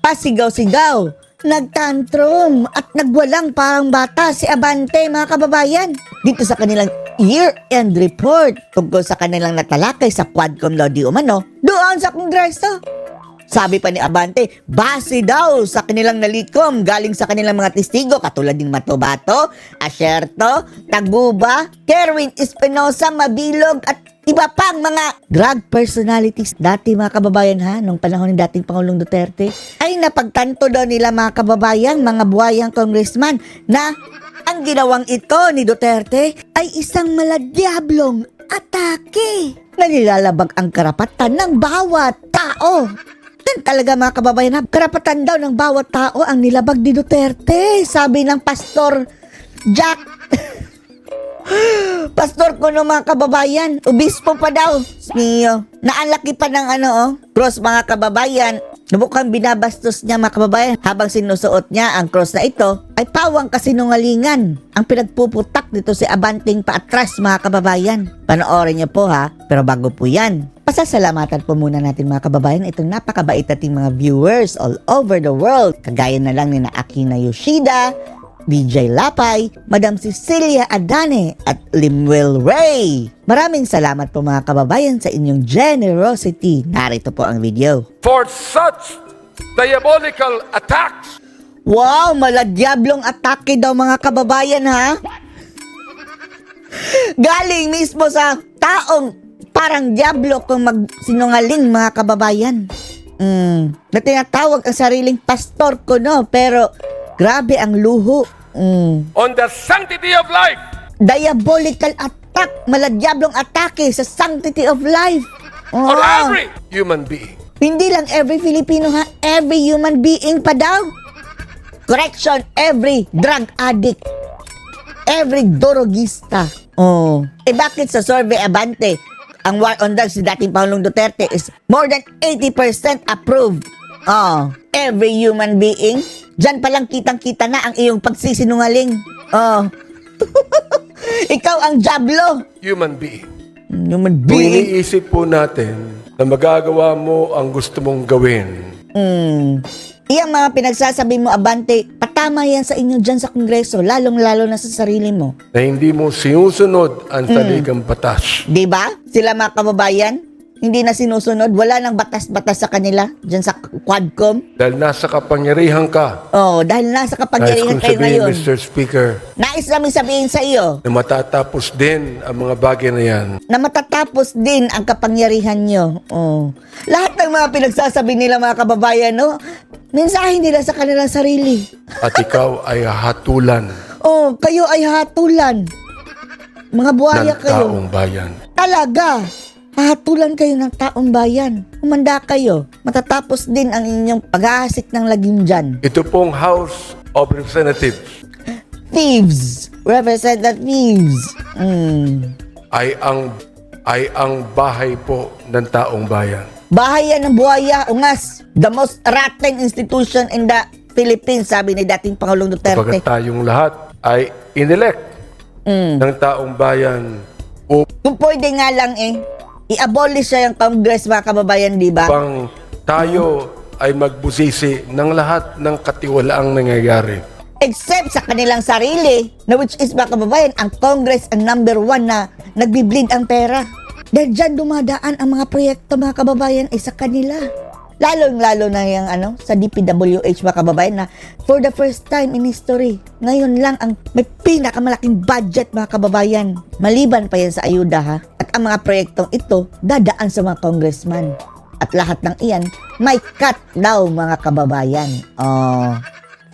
pasigaw-sigaw, nagtantrum at nagwalang parang bata si Abante, mga kababayan. Dito sa kanilang year-end report tungkol sa kanilang natalakay sa Quadcom law di umano doon sa Kongreso. Sabi pa ni Abante, base daw sa kanilang nalikom galing sa kanilang mga testigo katulad ng Matobato, Asierto, Taguba, Kerwin Espinosa, Mabilog at iba pang mga drug personalities dati, mga kababayan, nung panahon ng dating Pangulong Duterte, ay napagtanto daw nila, mga kababayan, mga buhayang congressman, na ang ginawang ito ni Duterte ay isang maladiablong atake na nilalabag ang karapatan ng bawat tao. Yan talaga, mga kababayan, karapatan daw ng bawat tao ang nilabag ni Duterte, sabi ng Pastor Jack. Pastor ko, no, mga kababayan, obispo pa daw. Mio, naalaki pa ng cross, mga kababayan. Mukhang binabastos niya, mga kababayan, habang sinusuot niya ang cross na ito ay pawang kasinungalingan ang pinagpuputak dito si Abanting paatras, mga kababayan. Panoorin niyo po, pero bago po yan, pasasalamatan po muna natin, mga kababayan, itong napakabait nating mga viewers all over the world. Kagaya na lang ni na Akina Yoshida, DJ Lapay, Madam Cecilia Adane at Limwell Ray. Maraming salamat po, mga kababayan, sa inyong generosity. Narito po ang video. For such diabolical attacks. Wow, maladiablong atake daw, mga kababayan, galing mismo sa taong parang diablo kung magsinungaling, mga kababayan. Na tinatawag ang sariling pastor ko, no? Pero grabe ang luho. On the sanctity of life. Diabolical attack, maladiablong atake sa sanctity of life. Of every human being. Hindi lang every Filipino, every human being pa daw. Correction, every drug addict, every dorogista. Bakit sa survey Abante, ang war on drugs ni dating Pangulong Duterte is more than 80% approved? Every human being. Diyan palang kitang-kita na ang iyong pagsisinungaling. Ikaw ang diablo. Human being. Human Kung being. iniisip po natin na magagawa mo ang gusto mong gawin. Iyang mga pinagsasabi mo, Abante, patama yan sa inyo dyan sa Kongreso, lalong-lalo na sa sarili mo. Na hindi mo sinusunod ang saligang batas. Diba? Sila, mga kababayan, hindi na sinusunod. Wala nang batas-batas sa kanila dyan sa Quadcom. Dahil nasa kapangyarihan ka. Dahil nasa kapangyarihan Nais kong kayo sabihin, ngayon. Mr. Speaker, Nais namin sabihin sa iyo na matatapos din ang mga bagay na yan. na matatapos din ang kapangyarihan nyo. Lahat ng mga pinagsasabi nila, mga kababayan, mensahe nila sa kanilang sarili. At ikaw ay hatulan Kayo ay hatulan. Mga buhaya ng kayo. taong bayan. Talaga. Hahatulan kayo ng taong bayan. Humanda kayo. Matatapos din ang inyong pag-aasik ng lagim dyan. Ito pong House of Representatives Thieves. Representatives. ay ang bahay po ng taong bayan. Bahay yan ng buhaya, ungas. The most rotten institution in the Philippines, sabi ni dating Pangulong Duterte. Pagkat tayong lahat ay inelect ng taong bayan Kung pwede nga lang i-abolish siya yung Congress, mga kababayan, di ba? upang tayo ay magbusisi ng lahat ng katiwalaang nangyayari. Except sa kanilang sarili, na which is, mga kababayan, ang Congress ang number 1 na nagbibleed ang pera. Dahil dyan dumadaan ang mga proyekto, mga kababayan, ay sa kanila. Lalo na yung sa DPWH, mga kababayan, na for the first time in history, ngayon lang ang may pinakamalaking budget, mga kababayan. Maliban pa yan sa ayuda, At ang mga proyektong ito, dadaan sa mga congressman. At lahat ng iyan, may cut daw, mga kababayan.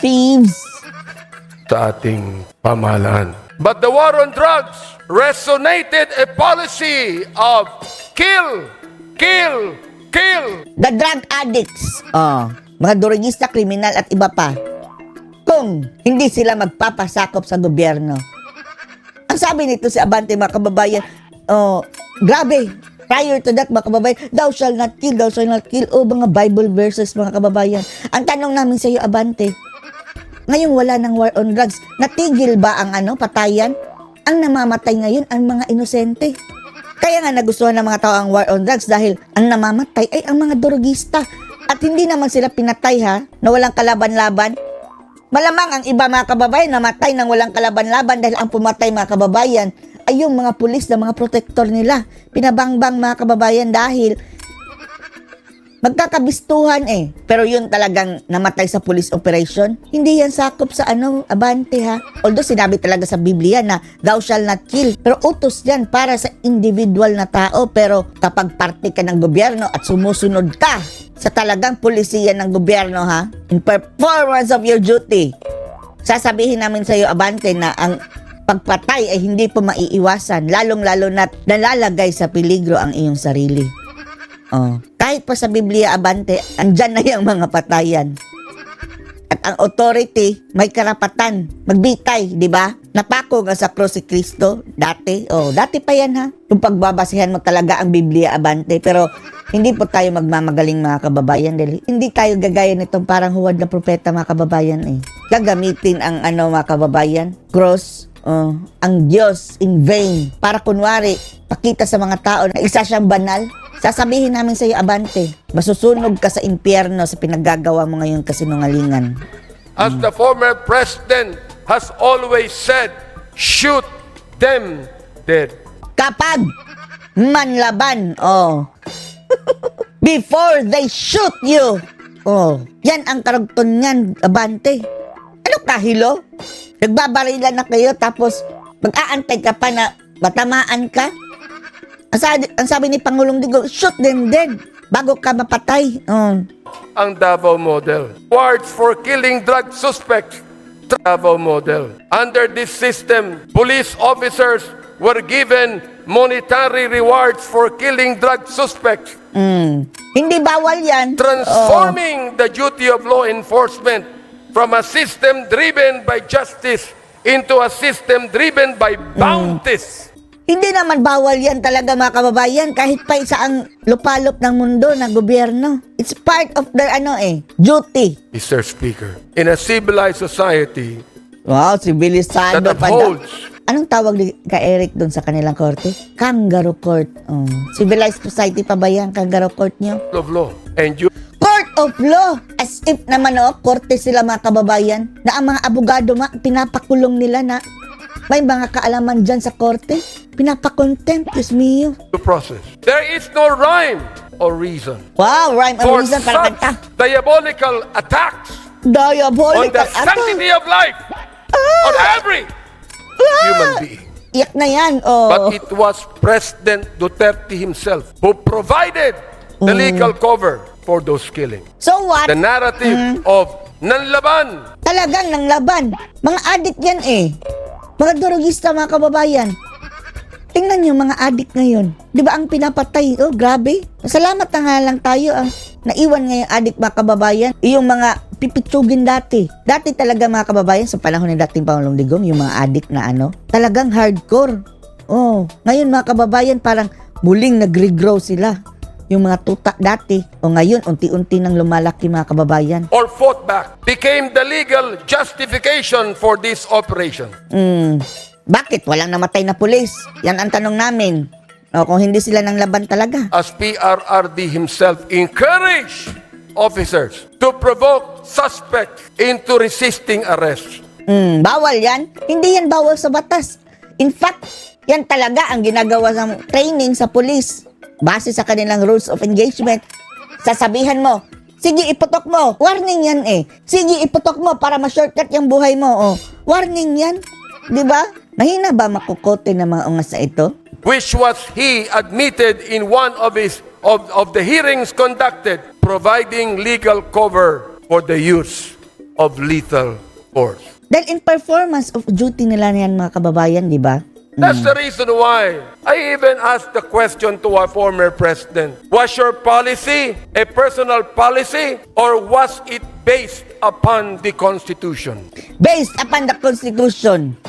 Thieves. Sa ating pamahalaan. But the war on drugs resonated a policy of kill, kill, kill. The drug addicts, mga durugista, kriminal at iba pa, kung hindi sila magpapasakop sa gobyerno. Ang sabi nito si Abante, mga kababayan, grabe, prior to that, mga kababayan, thou shall not kill, thou shall not kill. Mga Bible verses, mga kababayan. Ang tanong namin sa iyo, Abante, ngayong wala ng war on drugs, natigil ba ang patayan? Ang namamatay ngayon ang mga inosente. Kaya nga nagustuhan ng mga tao ang war on drugs dahil ang namamatay ay ang mga drugista. At hindi naman sila pinatay ha, na walang kalaban-laban. Malamang ang iba mga kababayan namatay nang walang kalaban-laban dahil ang pumatay mga kababayan ay yung mga pulis na mga protektor nila. Pinabangbang mga kababayan dahil magkakabistuhan eh. Pero yun talagang namatay sa police operation, hindi yan sakop sa abante ha. Although sinabi talaga sa Biblia na thou shall not kill. Pero utos yan para sa individual na tao. Pero kapag parte ka ng gobyerno at sumusunod ka sa talagang pulisiya ng gobyerno ha, in performance of your duty, sasabihin namin sa iyo abante na ang pagpatay ay hindi po maiiwasan, lalong-lalo na't nalalagay sa peligro ang iyong sarili. Kahit pa sa Biblia abante, andyan na yung mga patayan. At ang authority may karapatan magbitay, di ba? Napako nga sa krus si Kristo dati. Dati pa yan ha. Kung pagbabasihan mo talaga ang Biblia abante, pero hindi po tayo magmamagaling mga kababayan dahil hindi tayo gagaya nitong parang huwad na propeta mga kababayan eh. Gagamitin ang mga kababayan, cross, ang Diyos in vain para kunwari pakita sa mga tao na isa siyang banal. Sasabihin namin sa iyo abante, masusunog ka sa impyerno sa pinaggagawa mo ngayong kasinungalingan. As the former president has always said, shoot them dead. Kapag manlaban, before they shoot you, yan ang karugtong niyan, abante. Ano kahilo? Nagbabarilan na kayo tapos mag-aantay ka pa na matamaan ka? Ang sabi ni Pangulong Digong, shoot them dead bago ka mapatay. Ang Davao Model. Rewards for killing drug suspects. Davao Model. Under this system, police officers were given monetary rewards for killing drug suspects. Hindi bawal yan. Transforming the duty of law enforcement from a system driven by justice into a system driven by bounties. Hindi naman bawal yan talaga mga kababayan kahit pa isa ang lupalop ng mundo na gobyerno. It's part of their duty. Mr. Speaker, in a civilized society Wow, sibilisado that pa daw. upholds Anong tawag ka Eric doon sa kanilang korte? Kangaroo court. Civilized society pa ba yan? Kangaroo court nyo? of law and you Court of law! As if naman korte sila mga kababayan na ang mga abogado pinapakulong nila na may mga kaalaman dyan sa korte. Pinapakontempt, Diyos mio. process. There is no rhyme or reason Wow, rhyme and for reason para such kanta. diabolical attacks on Diabolical. the sanctity of life on every human being. Iyak na yan. But it was President Duterte himself who provided the legal cover for those killings. So what? The narrative of nanlaban. Talagang nang laban. Mga adik yan Mga drogista mga kababayan. Tingnan nyo mga adik ngayon. Di ba ang pinapatay? Grabe. Salamat na nga lang tayo naiwan ngayong adik mga kababayan. Yung mga pipitsugin dati. Dati talaga mga kababayan sa panahon ng dating Pangulong Digong, yung mga adik na talagang hardcore. Ngayon mga kababayan parang muling nag-regrow sila. Yung mga tuta dati. Ngayon unti-unti nang lumalaki mga kababayan. Or fought back became the legal justification for this operation. Bakit? Walang namatay na pulis. Yan ang tanong namin. Kung hindi sila nang laban talaga. As PRRD himself encouraged officers to provoke suspects into resisting arrest. Bawal yan. Hindi yan bawal sa batas. In fact, yan talaga ang ginagawa ng training sa pulis. Base sa kanilang rules of engagement. Sasabihan mo, sige iputok mo. Warning yan Sige iputok mo para ma-shortcut yung buhay mo. Warning yan. Di ba? Mahina ba makukote ng mga ungas na ito? Which was he admitted in one of his of the hearings conducted, providing legal cover for the use of lethal force. Dahil in performance of duty nila yan mga kababayan, di ba? That's the reason why I even asked the question to our former president. Was your policy a personal policy or was it based upon the Constitution? Based upon the Constitution.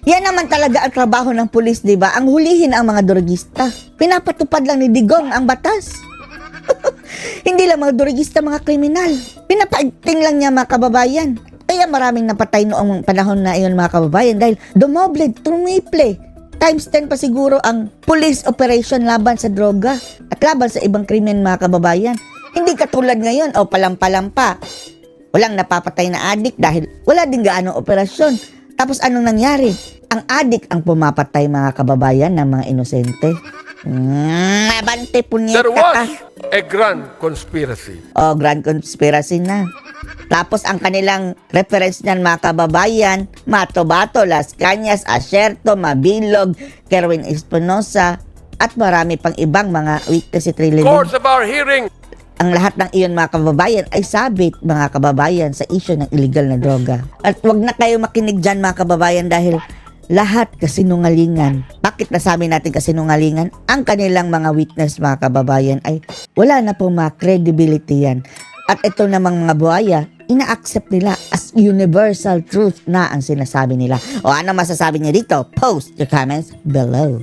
Yan naman talaga ang trabaho ng pulis, di ba? Ang hulihin ang mga drogista. Pinapatupad lang ni Digong ang batas. Hindi lang mga drogista, mga kriminal. Pinapaigting lang niya mga kababayan. Kaya maraming napatay noong panahon na iyon mga kababayan dahil dumoble, trumiple. Times 10 pa siguro ang police operation laban sa droga at laban sa ibang krimen mga kababayan. Hindi katulad ngayon o palampa-lampa. Walang napapatay na adik dahil wala din gaano operasyon. Tapos anong nangyari? Ang adik ang pumapatay mga kababayan ng mga inosente. Abante punyeta There ka. was a grand conspiracy. O, grand conspiracy na. Tapos ang kanilang reference niyan mga kababayan, Mato Bato, Las Cañas, Asierto, Mabilog, Kerwin Espinosa, at marami pang ibang mga witness si Trillian. Course of our hearing, Ang lahat ng iyon mga kababayan ay sabit mga kababayan sa isyu ng illegal na droga. At wag na kayo makinig dyan mga kababayan dahil lahat kasinungalingan. Bakit nasabi natin kasinungalingan? Ang kanilang mga witness mga kababayan ay wala na pong mga credibility yan. At ito namang mga buhaya, ina-accept nila as universal truth na ang sinasabi nila. O ano masasabi niyo dito? Post your comments below.